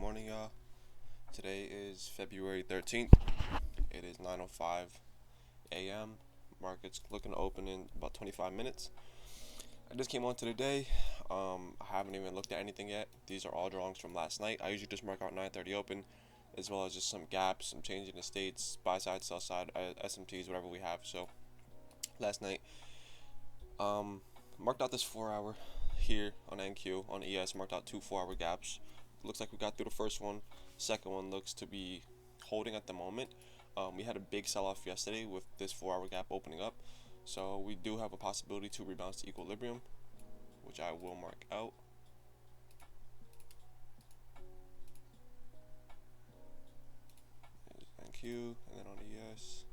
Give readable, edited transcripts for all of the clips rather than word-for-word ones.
morning, y'all. Today is February 13th. It is 9:05 a.m. Market's looking to open in about 25 minutes. I just came on to the day. I haven't even looked at anything yet. These are all drawings from last night. I usually just mark out 9:30 open, as well as just some gaps, some change in the states, buy side, sell side, SMTs, whatever we have. So last night, marked out this 4 hour here on NQ. On ES, marked out two 4 hour gaps. Looks like we got through the first one. Second one looks to be holding at the moment. We had a big sell-off yesterday with this 4 hour gap opening up, so we do have a possibility to rebound to equilibrium, which I will mark out. There's NQ, and then on ES.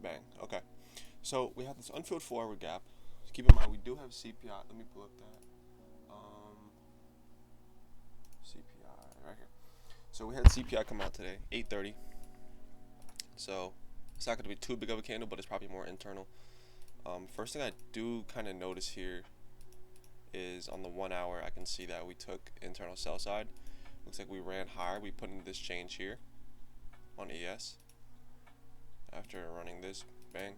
Bang. Okay. So we have this unfilled 4 hour gap. Keep in mind we do have CPI. Let me pull up that. CPI right here. So we had CPI come out today, 8:30. So it's not going to be too big of a candle, but it's probably more internal. First thing I do kind of notice here is on the 1 hour, I can see that we took internal sell side. Looks like we ran higher. We put in this change here on ES after running this bang.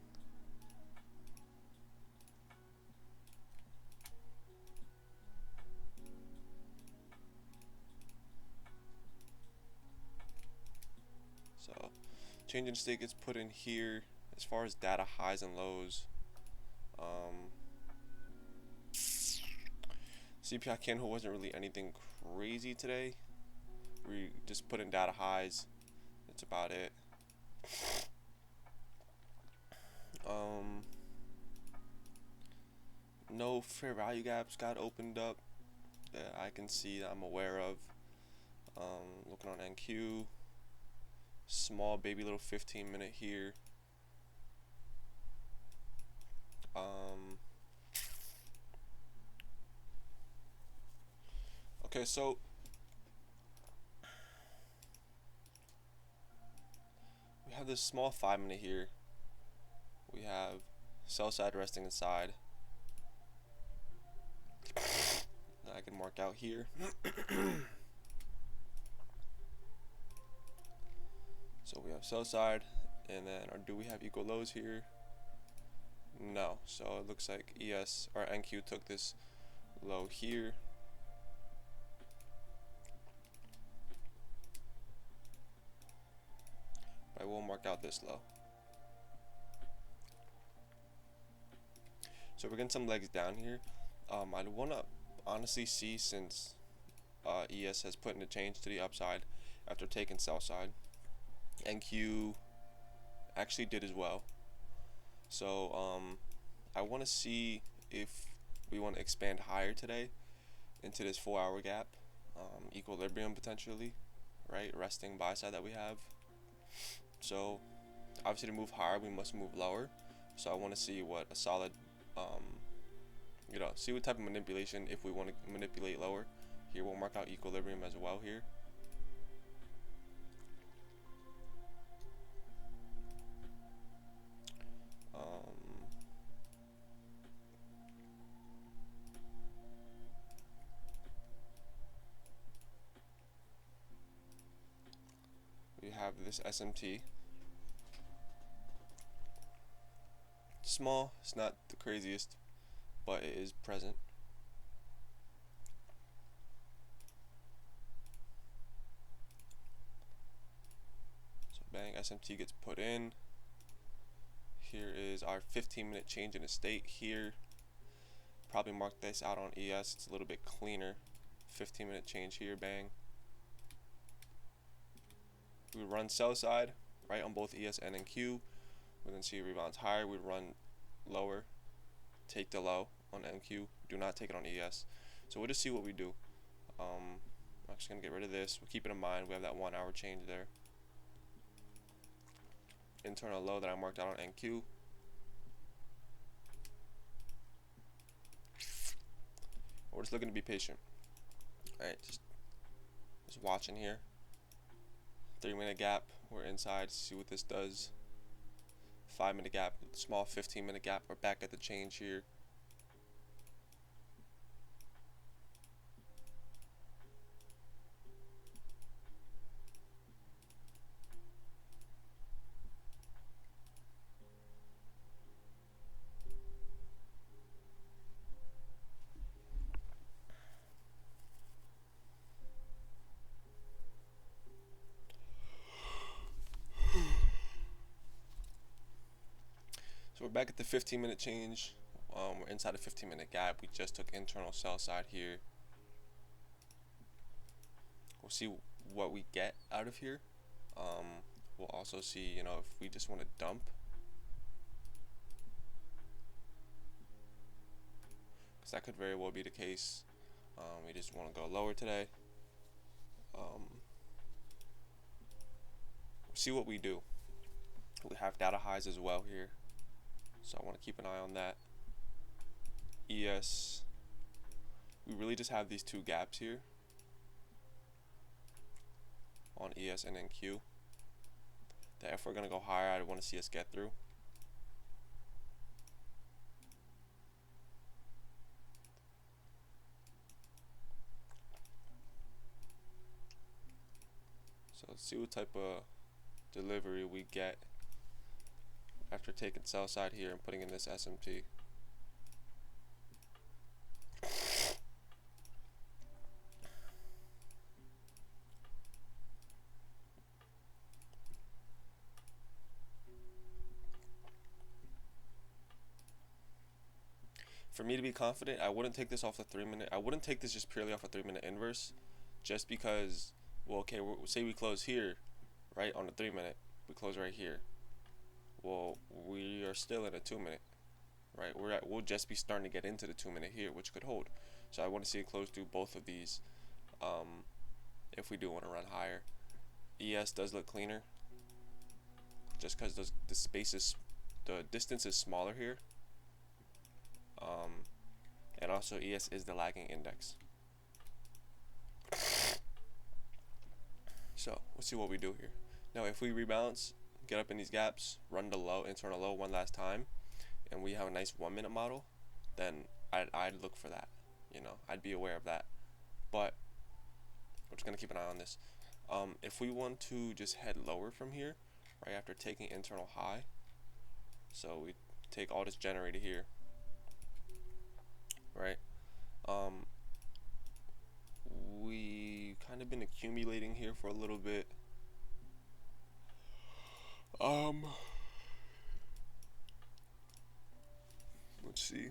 So change in state gets put in here. As far as data highs and lows, CPI candle wasn't really anything crazy today. We just put in data highs. That's about it. No fair value gaps got opened up that I can see that I'm aware of. Looking on NQ, small baby little 15-minute here. Okay, so we have this small 5-minute here. We have sell side resting inside. I can mark out here. So we have sell side, and then do we have equal lows here? No. So it looks like ES or NQ took this low here. I will mark out this low. So we're getting some legs down here. I want to honestly see, since ES has put in a change to the upside after taking sell side. NQ actually did as well. So I want to see if we want to expand higher today into this 4 hour gap, equilibrium potentially, right? Resting buy side that we have. So obviously to move higher, we must move lower. So I want to see what a solid, see what type of manipulation, if we want to manipulate lower. Here we'll mark out equilibrium as well here. We have this SMT. Small, it's not the craziest, but it is present. So bang, SMT gets put in. Here is our 15-minute change in the state here. Probably mark this out on ES, it's a little bit cleaner. 15-minute change here, bang. We run sell side, right, on both ES and NQ. We then see it rebounds higher. We run lower, take the low on NQ. Do not take it on ES. So we'll just see what we do. I'm actually gonna get rid of this. We'll keep it in mind. We have that 1 hour change there. Internal low that I marked out on NQ. We're just looking to be patient. Alright, just watching here. 3-minute gap. We're inside. See what this does. 5-minute gap, small 15-minute gap. We're back at the change here. So we're back at the 15-minute change. We're inside a 15-minute gap. We just took internal sell side here. We'll see what we get out of here. We'll also see, you know, if we just want to dump, because that could very well be the case. We just want to go lower today. We'll see what we do. We have data highs as well here, so I want to keep an eye on that. ES, we really just have these two gaps here on ES and NQ that if we're going to go higher, I want to see us get through. So let's see what type of delivery we get after taking sell side here and putting in this SMT. For me to be confident, I wouldn't take this off the 3-minute. I wouldn't take this just purely off a 3-minute inverse, just because, well, okay, say we close here, right, on the 3-minute, we close right here. Well, we are still in a 2-minute, right? We'll just be starting to get into the 2-minute here, which could hold. So I want to see it close through both of these, if we do want to run higher. ES does look cleaner, just because the distance is smaller here. And also ES is the lagging index. So let's see what we do here. Now if we rebalance, get up in these gaps, run the low, internal low one last time, and we have a nice 1-minute model, then I'd look for that. You know, I'd be aware of that. But we're just gonna keep an eye on this. If we want to just head lower from here, right after taking internal high, so we take all this generated here, right? We kind of been accumulating here for a little bit. Let's see.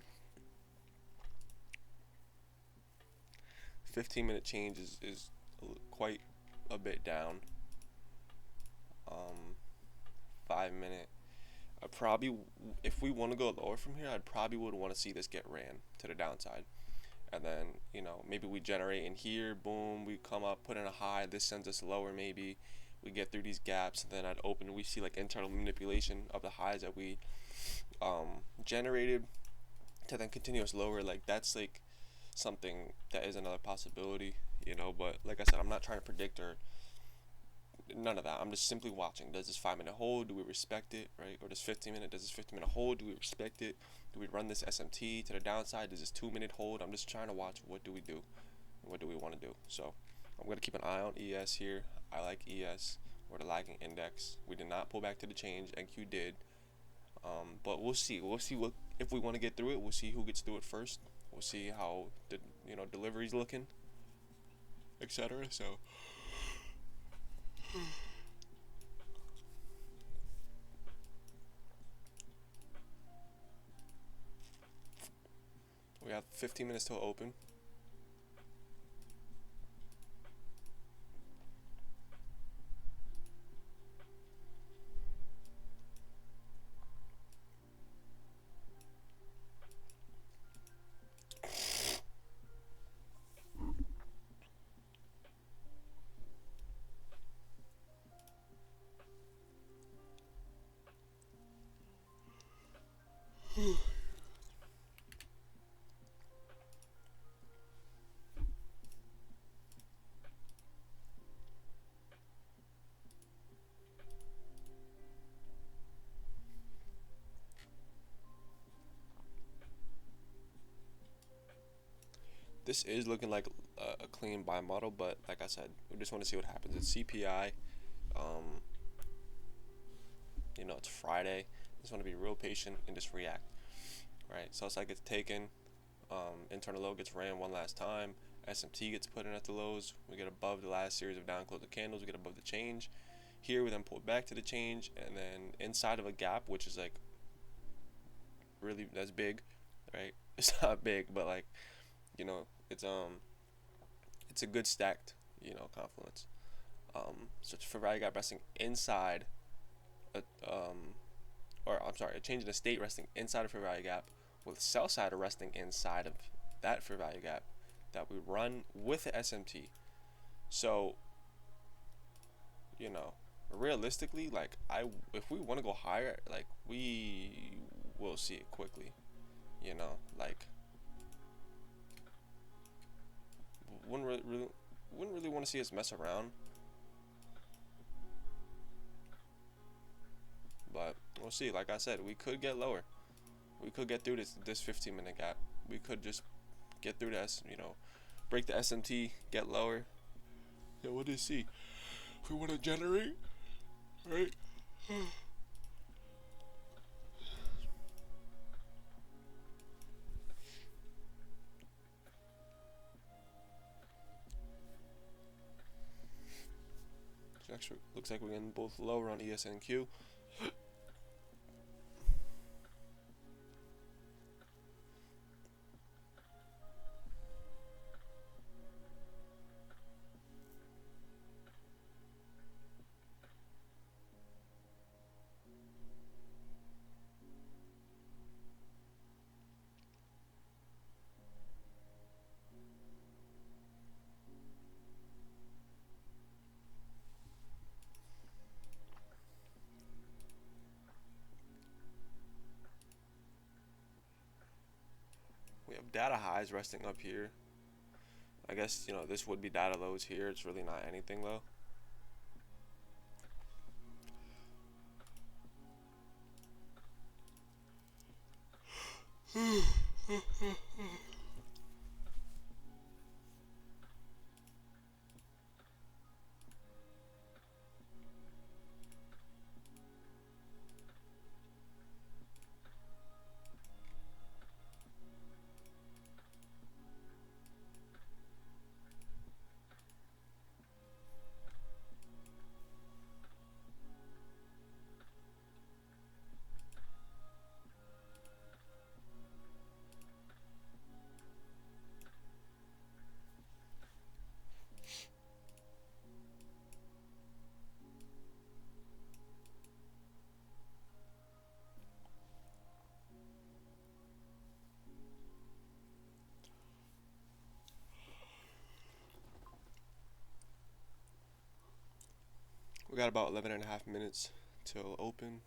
15-minute change is quite a bit down. 5-minute. I probably, if we want to go lower from here, I'd probably would want to see this get ran to the downside, and then, you know, maybe we generate in here, boom, we come up, put in a high, this sends us lower, maybe we get through these gaps, and then I'd open, we see like internal manipulation of the highs that we generated to then continue us lower. Like that's like something that is another possibility, you know. But like I said, I'm not trying to predict or none of that. I'm just simply watching. Does this 5-minute hold? Do we respect it, right? Or does 15-minute? Does this 15-minute hold? Do we respect it? Do we run this SMT to the downside? Does this 2-minute hold? I'm just trying to watch what do we do, and what do we want to do. So I'm gonna keep an eye on ES here. I like ES or the lagging index. We did not pull back to the change. NQ did, but we'll see. We'll see what if we want to get through it. We'll see who gets through it first. We'll see how the delivery's looking, etc. So. We have 15 minutes till open. this is looking like a clean buy model, but like I said, we just want to see what happens. It's CPI. Um, it's Friday. Just want to be real patient and just react. Right. So it's like it's taken. Internal low gets ran one last time. SMT gets put in at the lows. We get above the last series of down closing candles. We get above the change. Here we then pull back to the change, and then inside of a gap, which is like really that's big, right? It's not big, but like it's a good stacked confluence. So for value gap resting inside a a change in the state resting inside of fair value gap, with sell side resting inside of that fair value gap that we run with the SMT. So realistically, like if we want to go higher, like we will see it quickly. Like wouldn't really want to see us mess around. But we'll see. Like I said, we could get lower. We could get through this 15-minute gap. We could just get through this, break the SMT, get lower. Yeah, we'll just see. If we want to generate, right? Actually, looks like we're getting both lower on ESNQ. We have data highs resting up here. I guess, this would be data lows here. It's really not anything though. We got about 11.5 minutes till open.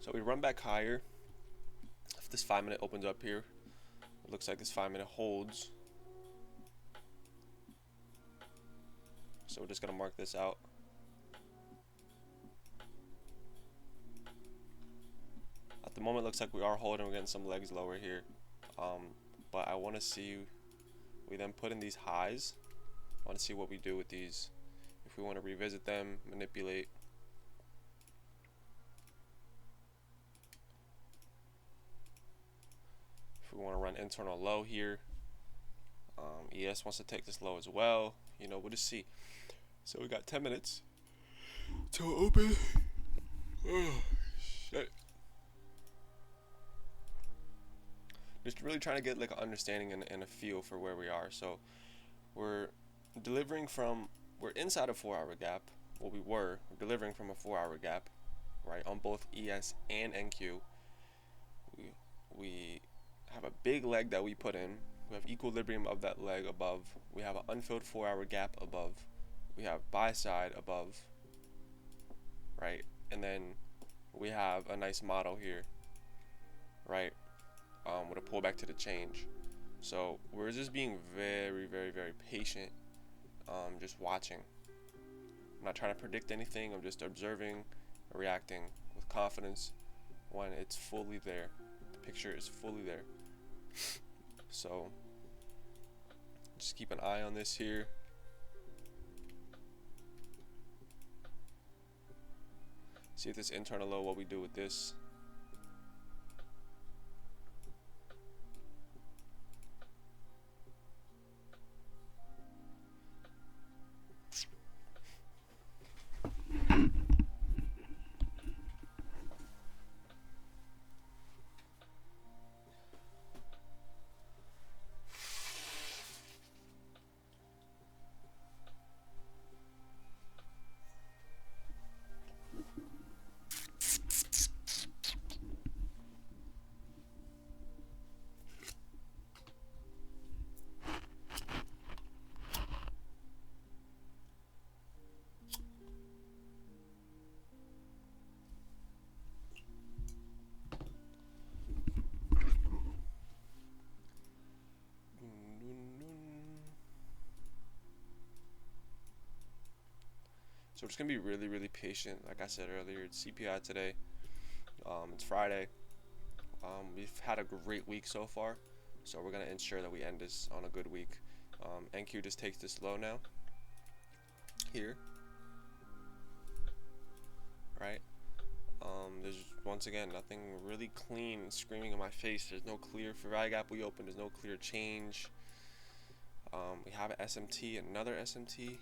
So we run back higher. If this 5-minute opens up here, it looks like this 5-minute holds. So we're just gonna mark this out. At the moment, it looks like we are holding. We're getting some legs lower here, but I want to see we then put in these highs I want to see what we do with these. If we want to revisit them, manipulate. If we want to run internal low here, ES wants to take this low as well. You know, we'll just see. So we got 10 minutes to open. Oh, shit. Just really trying to get like an understanding and a feel for where we are. So we're inside a 4-hour gap. Well, we're delivering from a 4-hour gap, right, on both ES and NQ. We have a big leg that we put in. We have equilibrium of that leg above. We have an unfilled 4-hour gap above. We have buy side above, right? And then we have a nice model here, right? With a pullback to the change. So we're just being very, very, very patient, just watching. I'm not trying to predict anything. I'm just observing, reacting with confidence when it's fully there. The picture is fully there. So just keep an eye on this here. See if this internal low, what we do with this. So we're just gonna be really, really patient. Like I said earlier, it's CPI today. It's Friday. We've had a great week so far, so we're gonna ensure that we end this on a good week. NQ just takes this low now. Here, right? There's once again nothing really clean screaming in my face. There's no clear value gap we opened. There's no clear change. We have an SMT, another SMT.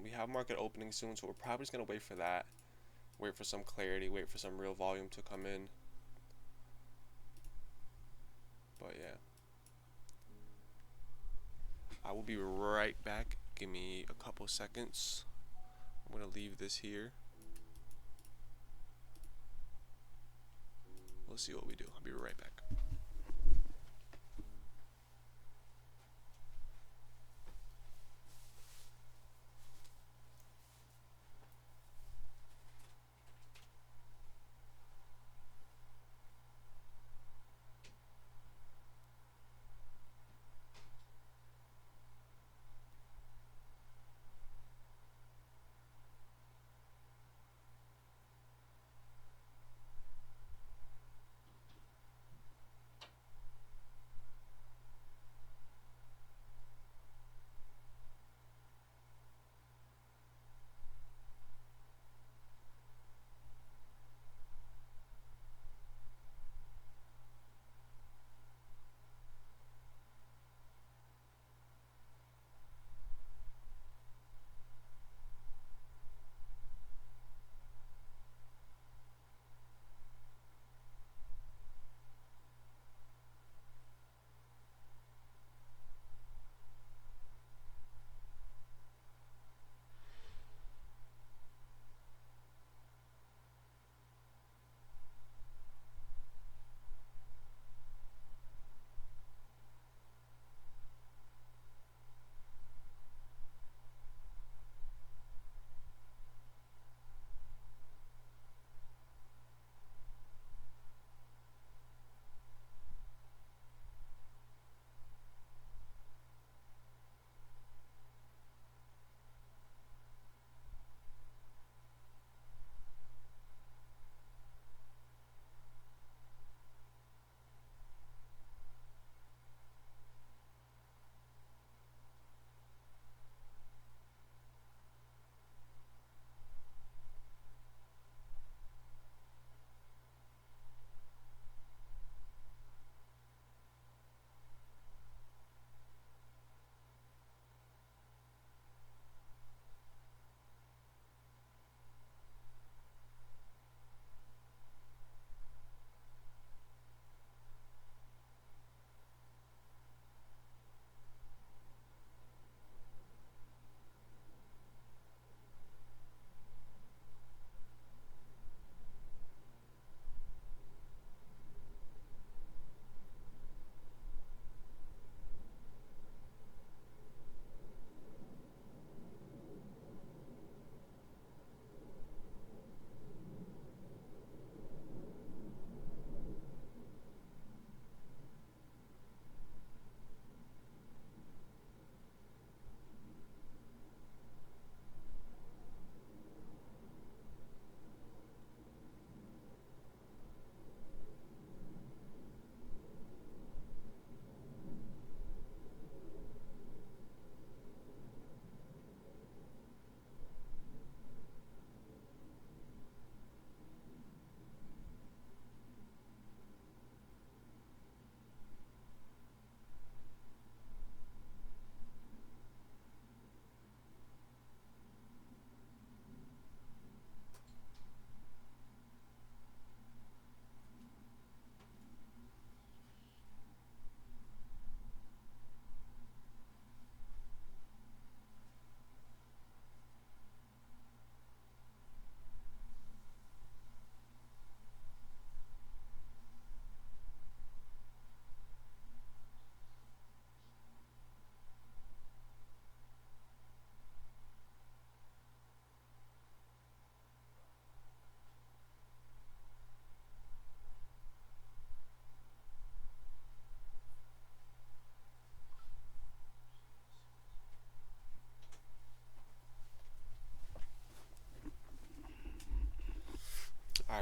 We have market opening soon, so we're probably just gonna wait for that. Wait for some clarity. Wait for some real volume to come in. But yeah, I will be right back. Give me a couple seconds. I'm gonna leave this here. We'll see what we do. I'll be right back.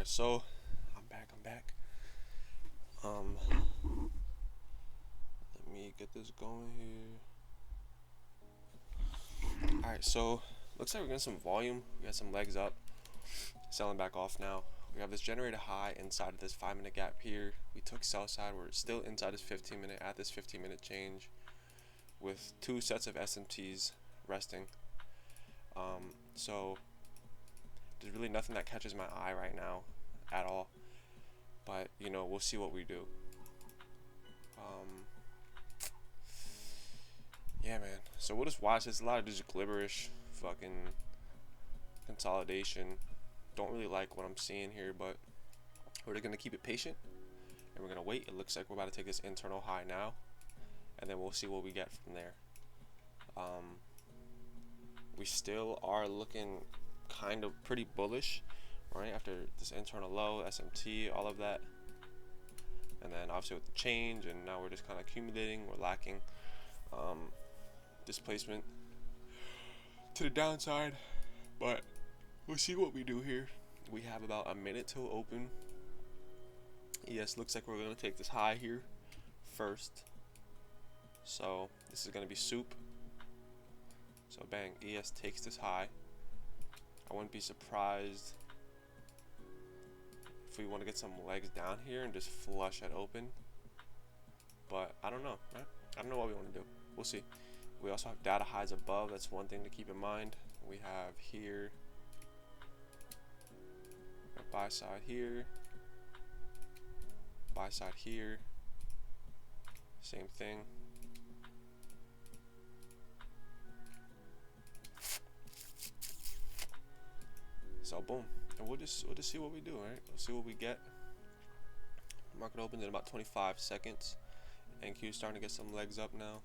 Alright, so I'm back. Um, let me get this going here. Alright, so looks like we're getting some volume. We got some legs up. Selling back off now. We have this generated high inside of this 5-minute gap here. We took sell side. We're still inside this 15-minute at this 15-minute change with 2 sets of SMTs resting. So there's really nothing that catches my eye right now at all. But you know, we'll see what we do. Yeah, man. So we'll just watch. There's a lot of just glibberish fucking consolidation. Don't really like what I'm seeing here, but we're gonna keep it patient and we're gonna wait. It looks like we're about to take this internal high now, and then we'll see what we get from there. We still are looking kind of pretty bullish, right? After this internal low, SMT, all of that, and then obviously with the change, and now we're just kind of accumulating. We're lacking displacement to the downside, but we'll see what we do here. We have about a minute till open. ES looks like we're going to take this high here first. So this is going to be soup. So bang, ES takes this high. I wouldn't be surprised if we want to get some legs down here and just flush at open. But I don't know, right? I don't know what we want to do. We'll see. We also have data highs above. That's one thing to keep in mind. We have here a buy side here, buy side here, same thing. So boom, and we'll just see what we do, right? We'll see what we get. Market opens in about 25 seconds. NQ is starting to get some legs up now.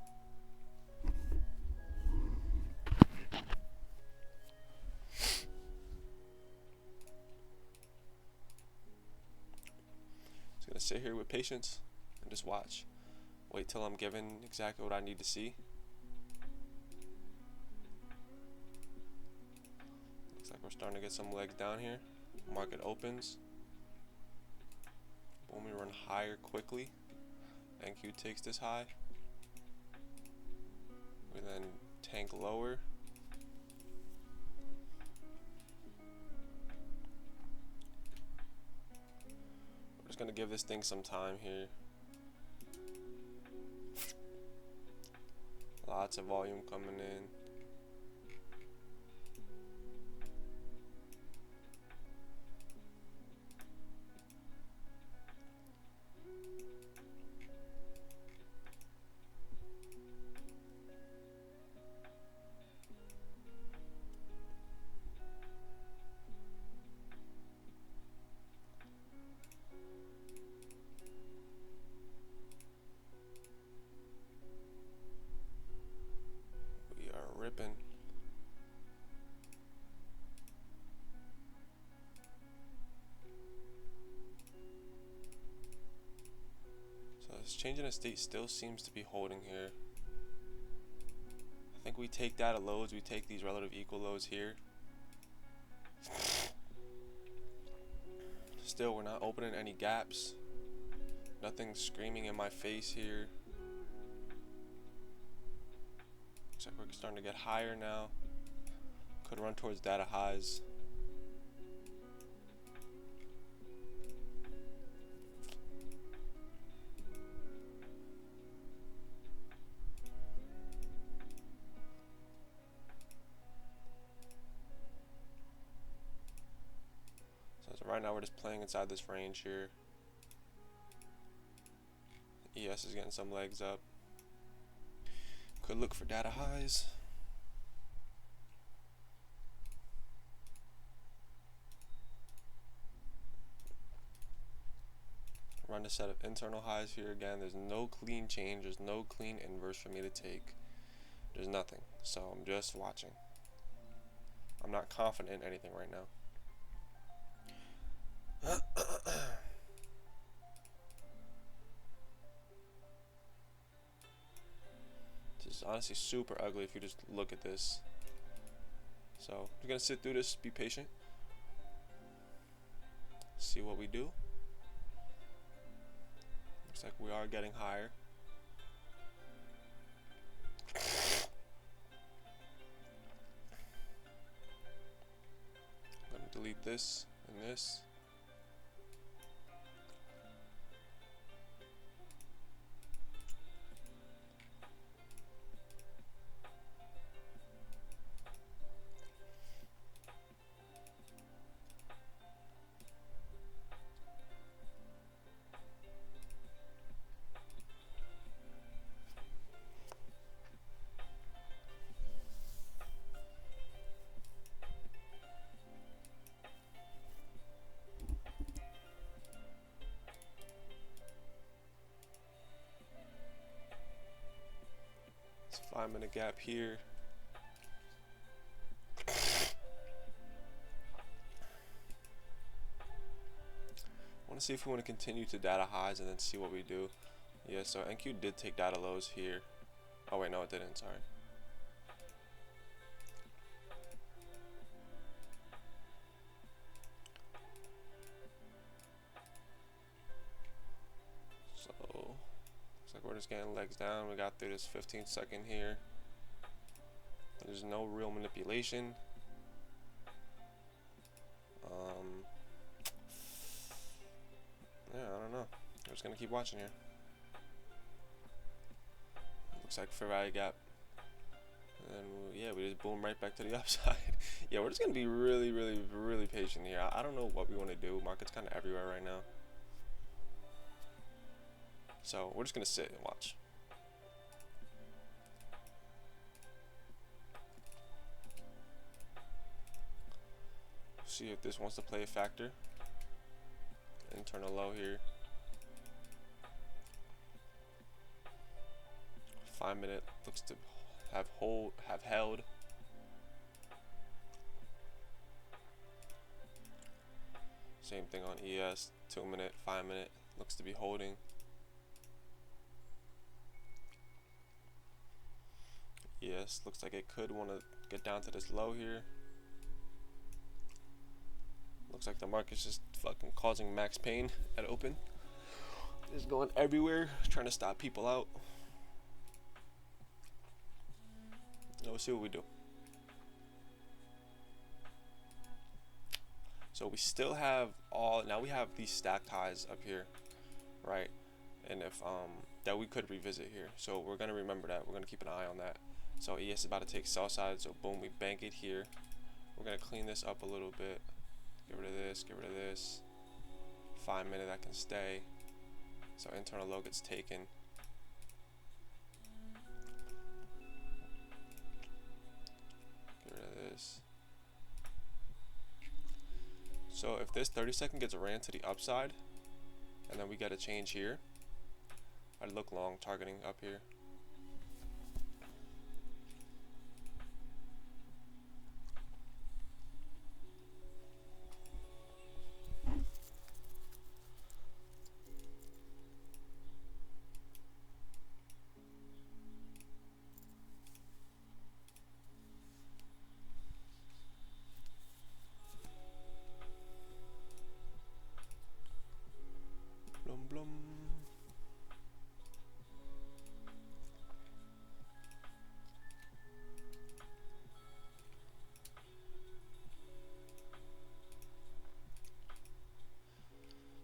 Just gonna sit here with patience and just watch. Wait till I'm given exactly what I need to see. Looks like we're starting to get some legs down here. Market opens. Boom, we run higher quickly. NQ takes this high. We then tank lower. We're just gonna give this thing some time here. Lots of volume coming in. Ripping. So this change in state still seems to be holding here. I think we take data lows, we take these relative equal lows here. Still, we're not opening any gaps. Nothing screaming in my face here. Looks like we're starting to get higher now. Could run towards data highs. So right now we're just playing inside this range here. ES is getting some legs up. Could look for data highs. Run a set of internal highs here again. There's no clean change. There's no clean inverse for me to take. There's nothing. So I'm just watching. I'm not confident in anything right now. This is honestly super ugly if you just look at this. So I'm gonna sit through this, be patient, see see what we do. Looks like we are getting higher. I'm gonna delete this and this. It's a 5-minute gap here. I want to see if we want to continue to data highs and then see what we do. Yeah, so NQ did take data lows here. Oh wait, no it didn't, sorry. So, looks like we're just getting legs down. We got through this 15-second here. There's no real manipulation. Yeah, I don't know. I'm just gonna keep watching here. Looks like fair value gap. And yeah, we just boom right back to the upside. Yeah, we're just gonna be really patient here. I don't know what we want to do. Market's kind of everywhere right now. So we're just gonna sit and watch. See if this wants to play a factor. Internal low here. 5-minute looks to have held. Same thing on ES. 2-minute, 5-minute looks to be holding. ES looks like it could want to get down to this low here. Looks like the market's just fucking causing max pain at open. It's going everywhere, trying to stop people out. Now we'll see what we do. So we still have now we have these stacked highs up here, right? And if that we could revisit here. So we're gonna remember that. We're gonna keep an eye on that. So ES is about to take sell side. So boom, we bank it here. We're gonna clean this up a little bit. Get rid of this, get rid of this. 5-minute that can stay. So internal low gets taken. Get rid of this. So if this 30-second gets ran to the upside, and then we get a change here, I'd look long, targeting up here. Blum blum.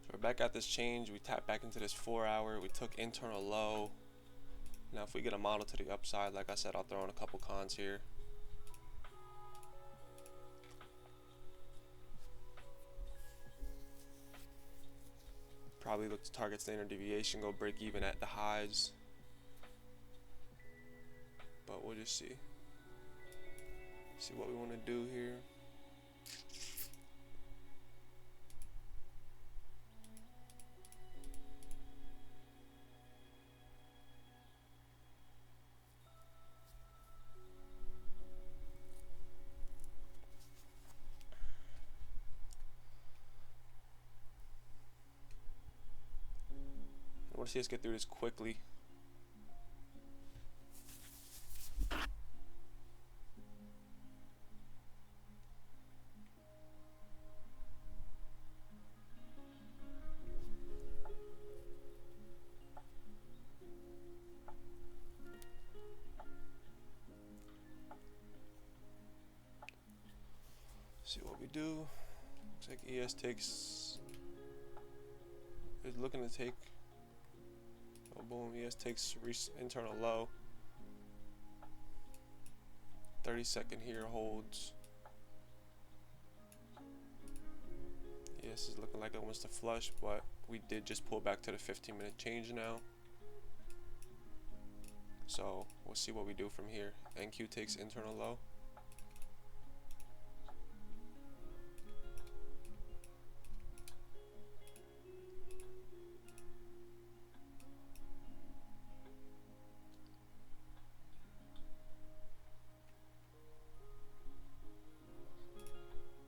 So we're back at this change. We tap back into this 4-hour. We took internal low. Now if we get a model to the upside, like I said, I'll throw in a couple cons here. Probably look to target standard deviation, go break even at the highs. But we'll just see. See what we want to do here. I want to see us get through this quickly. See what we do. Looks like ES is looking to take. Oh, boom. ES takes internal low. 30-second here holds. ES is looking like it wants to flush, but we did just pull back to the 15-minute change now. So we'll see what we do from here. NQ takes internal low.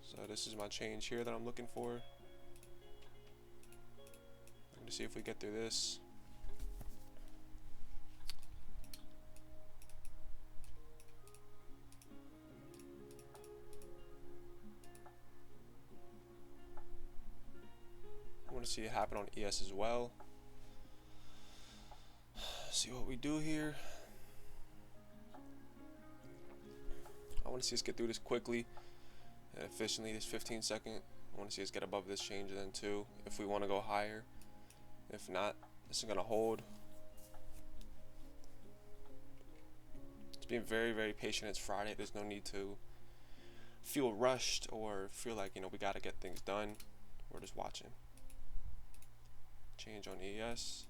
So this is my change here that I'm looking for. I'm going to see if we get through this. I want to see it happen on ES as well. See what we do here. I want to see us get through this quickly and efficiently, this 15-second. I want to see us get above this change then too, if we want to go higher. If not, this is going to hold. Just being very, very patient. It's Friday. There's no need to feel rushed or feel like, we got to get things done. We're just watching. Change on ES.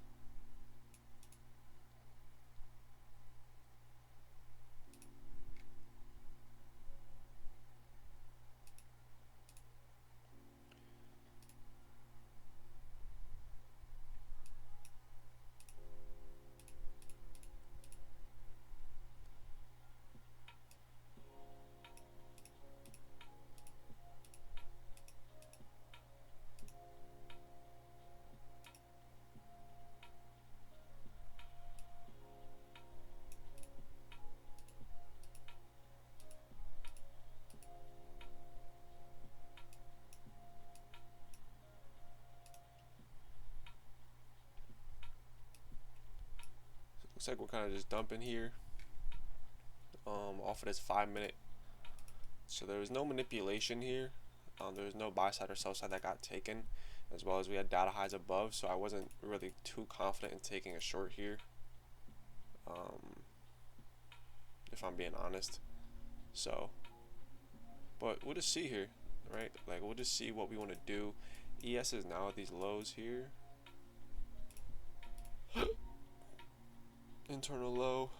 Looks like we're kind of just dumping here off of this 5-minute. So there was no manipulation here. There was no buy side or sell side that got taken, as well as we had data highs above, so I wasn't really too confident in taking a short here, if I'm being honest. So, but we'll just see here, right? Like, we'll just see what we want to do. ES is now at these lows here. Internal low.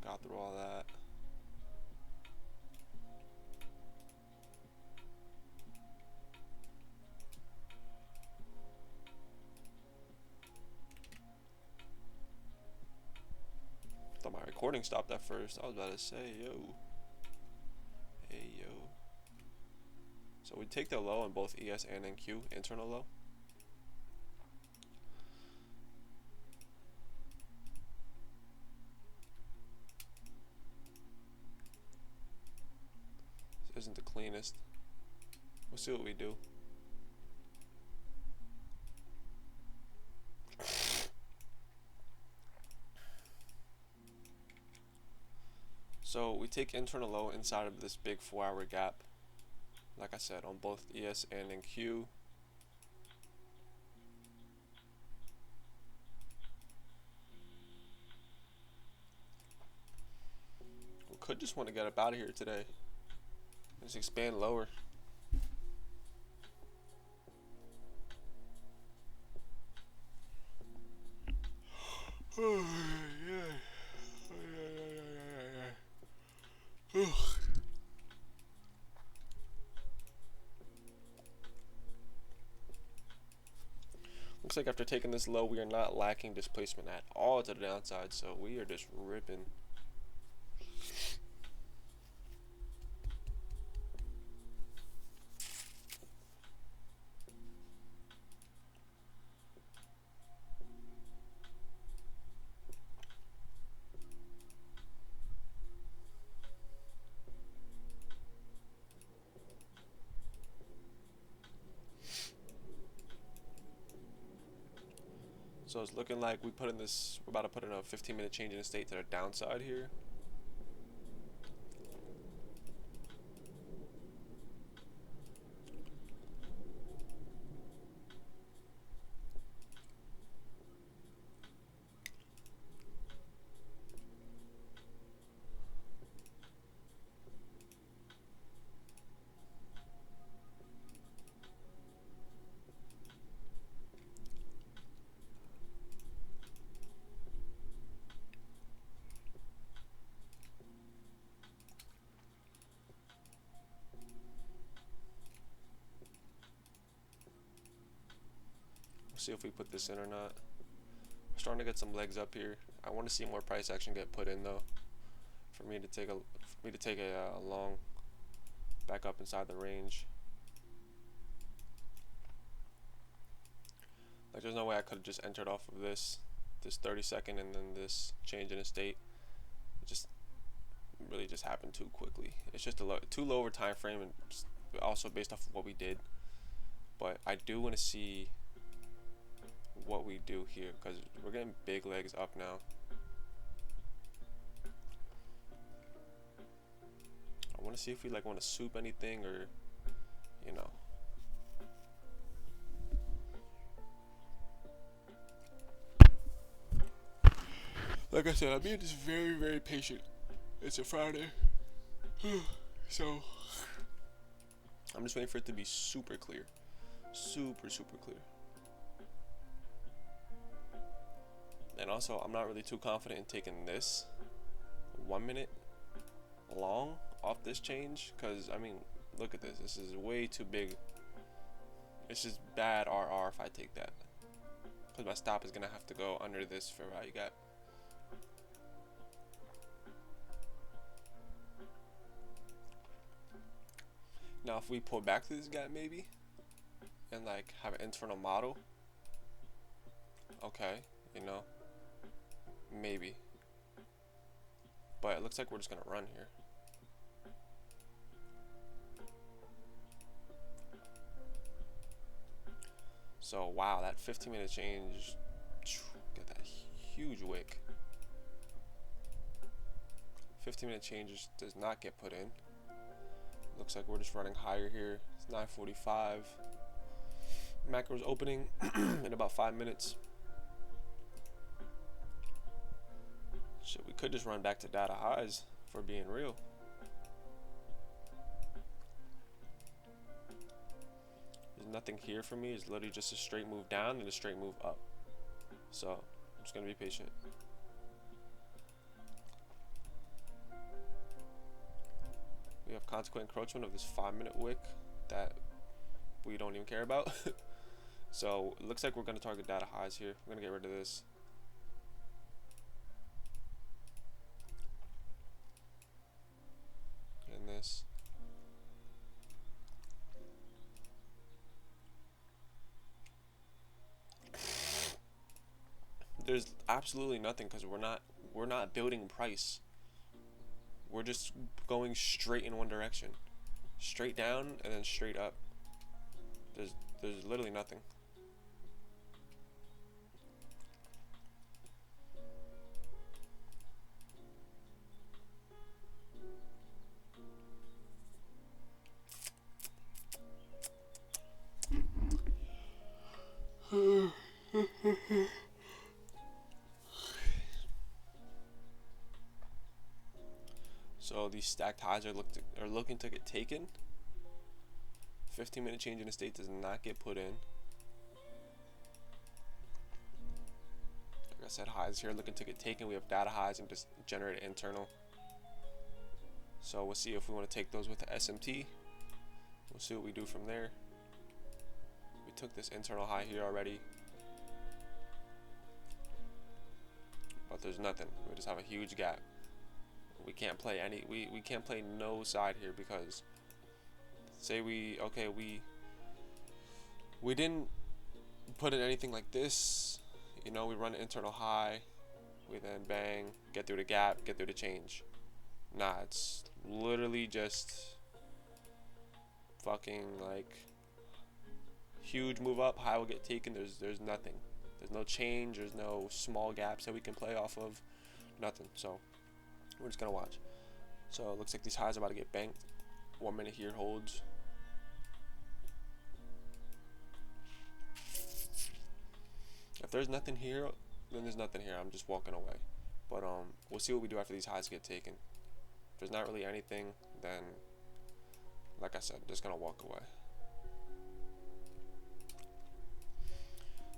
Got through all that. Thought my recording stopped at first. I was about to say, yo. Hey, yo. So we take the low on both ES and NQ, internal low. This isn't the cleanest. We'll see what we do. So we take internal low inside of this big 4-hour gap. Like I said, on both ES and NQ. We could just want to get up out of here today. Just expand lower. Looks like after taking this low, we are not lacking displacement at all to the downside, so we are just ripping. So it's looking like we're about to put in a 15-minute change in the state to the downside here. We'll see if we put this in or not. We're starting to get some legs up here. I want to see more price action get put in though, for me to take a long back up inside the range. Like there's no way I could have just entered off of this 30-second and then this change in the state. It just really just happened too quickly. It's just too low over time frame, and also based off of what we did. But I do want to see what we do here because we're getting big legs up now. I want to see if we like want to soup anything, or you know. Like I said, I'm being just very, very patient. It's a Friday. So I'm just waiting for it to be super clear. Super clear. And also, I'm not really too confident in taking this 1 minute long off this change, because I mean, look at this. This is way too big. It's just bad RR if I take that, because my stop is gonna have to go under this fair value gap. Now if we pull back to this gap maybe and like have an internal model, okay, you know, maybe. But it looks like we're just gonna run here. So wow, that 15-minute change, get that huge wick. 15-minute change does not get put in. Looks like we're just running higher here. It's 9:45. Macro's opening in about 5 minutes. Shit, we could just run back to data highs for being real. There's nothing here for me. It's literally just a straight move down and a straight move up. So I'm just gonna be patient. We have consequent encroachment of this 5-minute wick that we don't even care about. So it looks like we're gonna target data highs here. We're gonna get rid of this. And this. There's absolutely nothing because we're not building price. We're just going straight in one direction, straight down and then straight up. There's literally nothing. So these stacked highs are looking to get taken. 15-minute change in the state does not get put in. Like I said, highs here looking to get taken. We have data highs and just generate internal. So we'll see if we want to take those with the SMT. We'll see what we do from there. We took this internal high here already, but there's nothing. We just have a huge gap. We can't play we can't play no side here, because say we didn't put in anything like this, you know, we run an internal high, we then bang, get through the gap, get through the change. Nah, it's literally just fucking like huge move up, high will get taken, there's nothing. There's no change. There's no small gaps that we can play off of. Nothing. So we're just gonna watch. So it looks like these highs are about to get banked. 1 minute here holds. If there's nothing here, then there's nothing here. I'm just walking away. But we'll see what we do after these highs get taken. If there's not really anything, then like I said, just gonna walk away.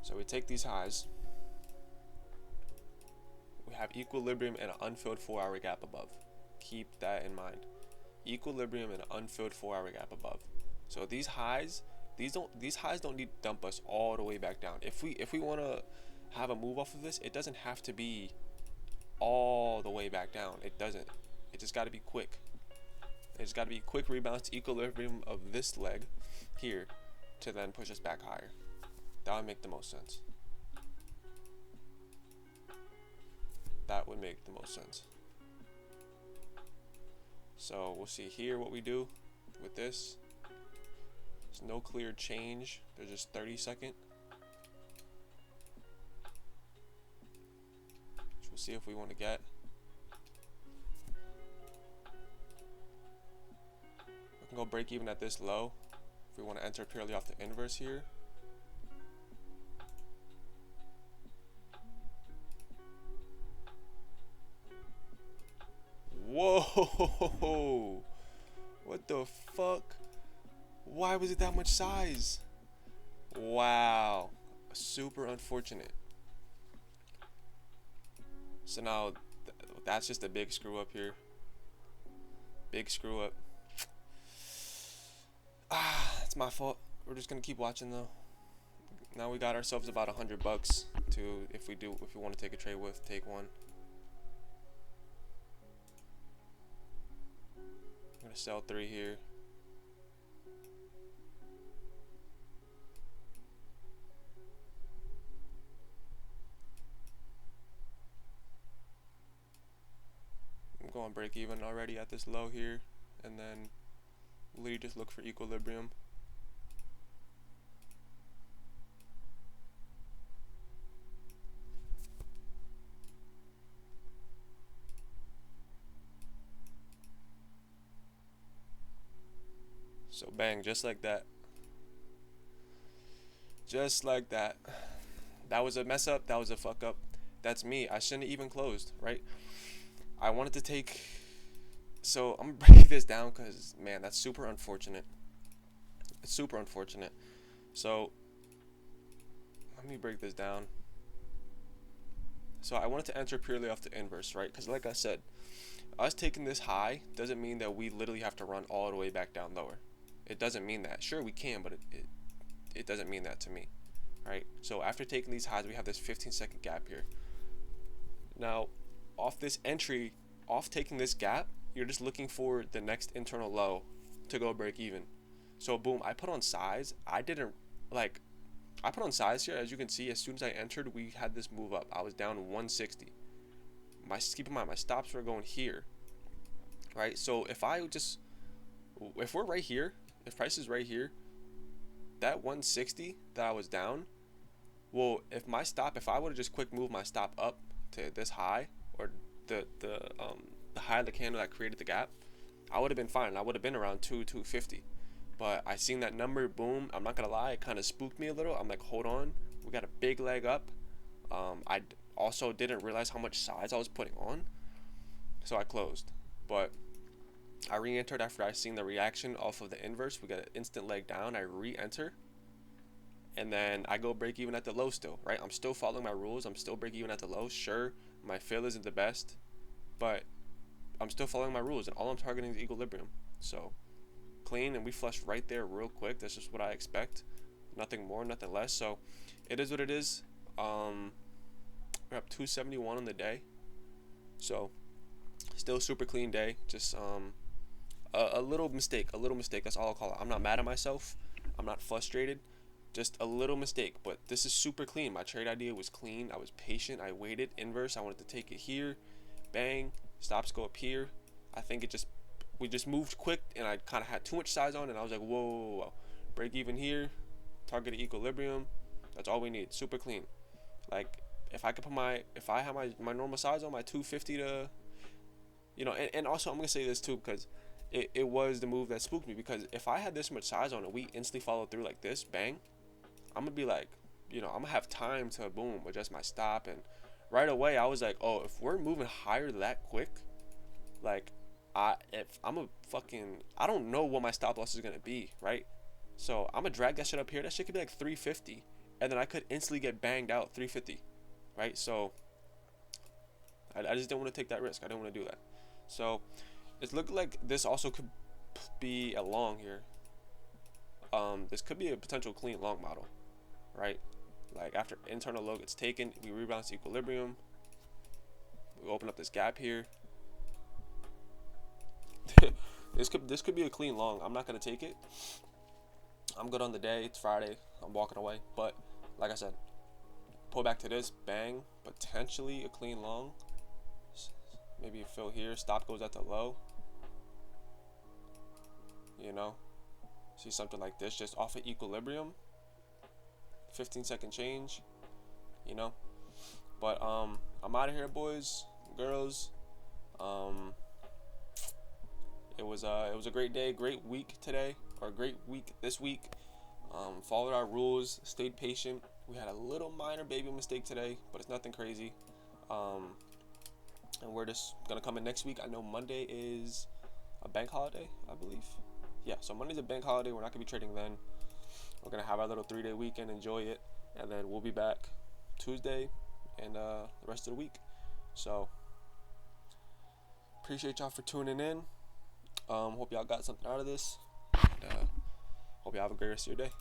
So we take these highs. We have equilibrium and an unfilled 4-hour gap above. Keep that in mind. Equilibrium and an unfilled 4-hour gap above. So these highs, these highs don't need to dump us all the way back down. If we want to have a move off of this, it doesn't have to be all the way back down. It doesn't. It just got to be quick. It's got to be quick rebounds to equilibrium of this leg here to then push us back higher. That would make the most sense. That would make the most sense. So we'll see here what we do with this. There's no clear change. There's just 30-second. So we'll see if we want to get. We can go break even at this low. If we want to enter purely off the inverse here. Whoa! What the fuck? Why was it that much size? Wow. Super unfortunate. So now, that's just a big screw up here. Big screw up. It's my fault. We're just gonna keep watching though. Now we got ourselves about $100 to, if we want to take a trade with, take one. I'm gonna sell 3 here. I'm going break even already at this low here, and then literally just look for equilibrium. So bang, just like that. Just like that. That was a mess up. That was a fuck up. That's me. I shouldn't have even closed, right? I wanted to take. So I'm gonna break this down because, man, that's super unfortunate. It's super unfortunate. So let me break this down. So I wanted to enter purely off the inverse, right? Because like I said, us taking this high doesn't mean that we literally have to run all the way back down lower. It doesn't mean that. Sure, we can, but it doesn't mean that to me, right? So after taking these highs, we have this 15-second gap here. Now, off this entry, off taking this gap, you're just looking for the next internal low to go break even. So boom, I put on size. I put on size here. As you can see, as soon as I entered, we had this move up. I was down 160. Keep in mind, my stops were going here, right? So if we're right here, if price is right here, that 160 that I was down, well, if I would have just quick moved my stop up to this high, or the high of the candle that created the gap, I would have been fine. I would have been around 250. But I seen that number, boom. I'm not gonna lie, it kind of spooked me a little. I'm like, hold on, we got a big leg up. I also didn't realize how much size I was putting on, so I closed. But I re-entered after I seen the reaction off of the inverse. We got an instant leg down. I re-enter, and then I go break even at the low still, right? I'm still following my rules. I'm still break even at the low. Sure, my fill isn't the best, but I'm still following my rules, and all I'm targeting is equilibrium. So clean, and we flushed right there real quick. That's just what I expect. Nothing more, nothing less. So it is what it is. We're up 271 on the day. So still super clean day. Just a little mistake. That's all I'll call it. I'm not mad at myself. I'm not frustrated. Just a little mistake. But this is super clean. My trade idea was clean. I was patient. I waited. Inverse. I wanted to take it here. Bang. Stops go up here. I think we just moved quick, and I kind of had too much size on, and I was like, whoa. Break even here. Target equilibrium. That's all we need. Super clean. Like if I could put if I have my normal size on, my 250 to, and also I'm gonna say this too, because it was the move that spooked me, because if I had this much size on and we instantly followed through like this, bang, I'm gonna be like, I'm gonna have time to boom adjust my stop, and right away I was like, oh, if we're moving higher that quick, like, if I'm a fucking, I don't know what my stop loss is gonna be, right? So I'm gonna drag that shit up here. That shit could be like 350, and then I could instantly get banged out 350, right? So I just didn't want to take that risk. I didn't want to do that. So it's looking like this also could be a long here. This could be a potential clean long model, right? Like after internal low gets taken, we rebalance equilibrium. We open up this gap here. This could be a clean long. I'm not gonna take it. I'm good on the day. It's Friday. I'm walking away. But like I said, pull back to this, bang, potentially a clean long. Maybe a fill here. Stop goes at the low. See something like this just off of equilibrium. 15-second change. But I'm out of here, boys, girls. It was a great day, great week today, or a great week this week. Followed our rules, stayed patient. We had a little minor baby mistake today, but it's nothing crazy. And we're just gonna come in next week. I know Monday is a bank holiday, I believe. Yeah, so Monday's a bank holiday. We're not gonna be trading then. We're gonna have our little 3-day weekend, enjoy it, and then we'll be back Tuesday and the rest of the week. So appreciate y'all for tuning in. Hope y'all got something out of this. And, hope y'all have a great rest of your day.